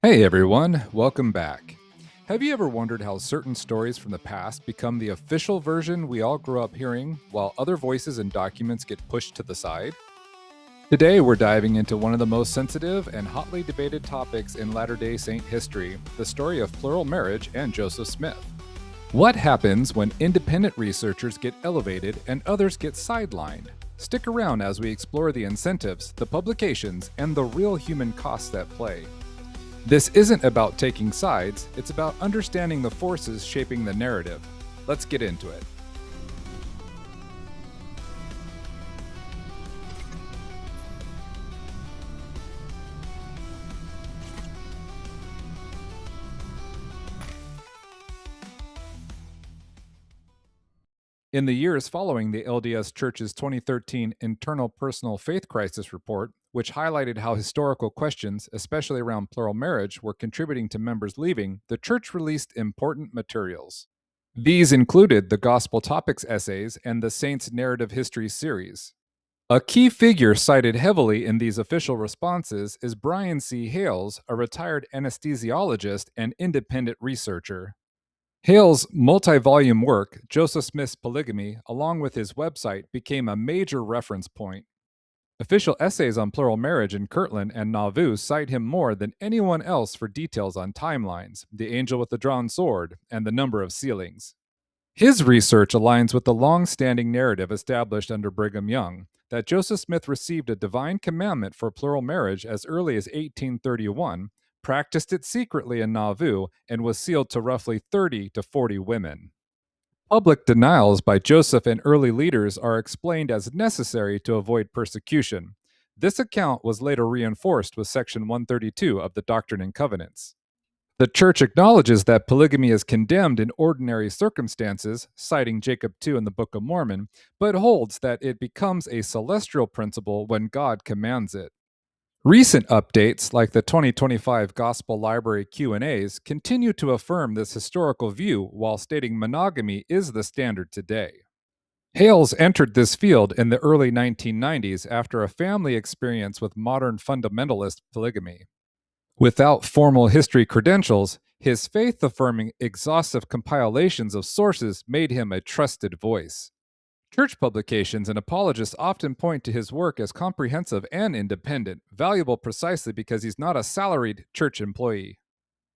Hey everyone, welcome back. Have you ever wondered how certain stories from the past become the official version we all grew up hearing, while other voices and documents get pushed to the side? Today we're diving into one of the most sensitive and hotly debated topics in Latter-day Saint history, the story of plural marriage and Joseph Smith. What happens when independent researchers get elevated and others get sidelined? Stick around as we explore the incentives, the publications, and the real human costs at play. This isn't about taking sides, it's about understanding the forces shaping the narrative. Let's get into it. In the years following the LDS Church's 2013 Internal Personal Faith Crisis report, which highlighted how historical questions, especially around plural marriage, were contributing to members leaving, the Church released important materials. These included the Gospel Topics essays and the Saints Narrative History series. A key figure cited heavily in these official responses is Brian C. Hales, a retired anesthesiologist and independent researcher. Hales' multi-volume work, Joseph Smith's Polygamy, along with his website, became a major reference point. Official essays on plural marriage in Kirtland and Nauvoo cite him more than anyone else for details on timelines, the angel with the drawn sword, and the number of sealings. His research aligns with the long-standing narrative established under Brigham Young, that Joseph Smith received a divine commandment for plural marriage as early as 1831, practiced it secretly in Nauvoo, and was sealed to roughly 30 to 40 women. Public denials by Joseph and early leaders are explained as necessary to avoid persecution. This account was later reinforced with Section 132 of the Doctrine and Covenants. The Church acknowledges that polygamy is condemned in ordinary circumstances, citing Jacob 2 in the Book of Mormon, but holds that it becomes a celestial principle when God commands it. Recent updates, like the 2025 Gospel Library Q&As, continue to affirm this historical view while stating monogamy is the standard today. Hales entered this field in the early 1990s after a family experience with modern fundamentalist polygamy. Without formal history credentials, his faith-affirming exhaustive compilations of sources made him a trusted voice. Church publications and apologists often point to his work as comprehensive and independent, valuable precisely because he's not a salaried church employee.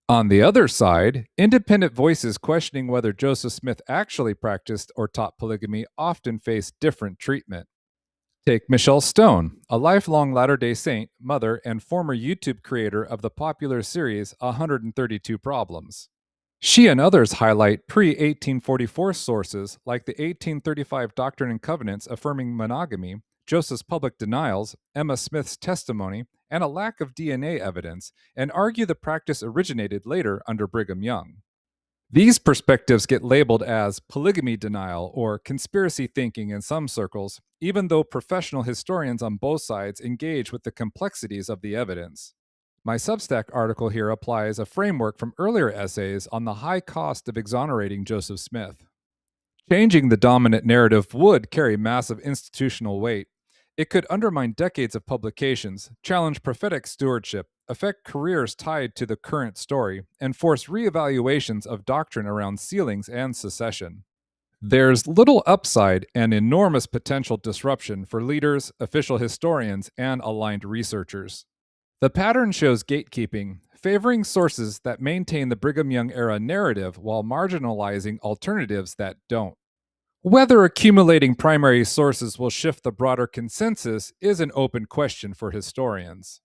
On the other side, independent voices questioning whether Joseph Smith actually practiced or taught polygamy often face different treatment. Take Michelle Stone, a lifelong Latter-day Saint, mother, and former YouTube creator of the popular series 132 Problems. She and others highlight pre-1844 sources like the 1835 Doctrine and Covenants affirming monogamy, Joseph's public denials, Emma Smith's testimony, and a lack of DNA evidence, and argue the practice originated later under Brigham Young. These perspectives get labeled as polygamy denial or conspiracy thinking in some circles, even though professional historians on both sides engage with the complexities of the evidence. My Substack article here applies a framework from earlier essays on the high cost of exonerating Joseph Smith. Changing the dominant narrative would carry massive institutional weight. It could undermine decades of publications, challenge prophetic stewardship, affect careers tied to the current story, and force reevaluations of doctrine around sealings and secession. There's little upside and enormous potential disruption for leaders, official historians, and aligned researchers. The pattern shows gatekeeping, favoring sources that maintain the Brigham Young era narrative while marginalizing alternatives that don't. Whether accumulating primary sources will shift the broader consensus is an open question for historians.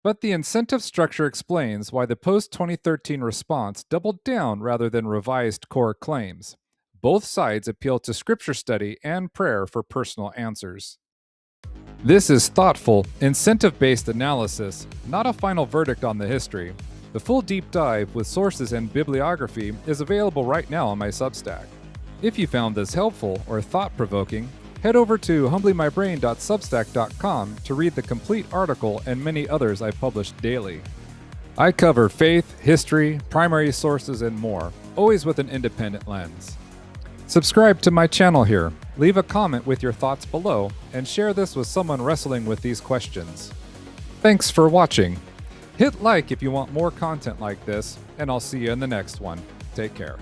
But the incentive structure explains why the post-2013 response doubled down rather than revised core claims. Both sides appeal to scripture study and prayer for personal answers. This is thoughtful, incentive-based analysis, not a final verdict on the history. The full deep dive with sources and bibliography is available right now on my Substack. If you found this helpful or thought-provoking, head over to humblyMybrain.substack.com to read the complete article and many others I publish daily. I cover faith, history, primary sources, and more, always with an independent lens. Subscribe to my channel here, leave a comment with your thoughts below, and share this with someone wrestling with these questions. Thanks for watching. Hit like if you want more content like this, and I'll see you in the next one. Take care.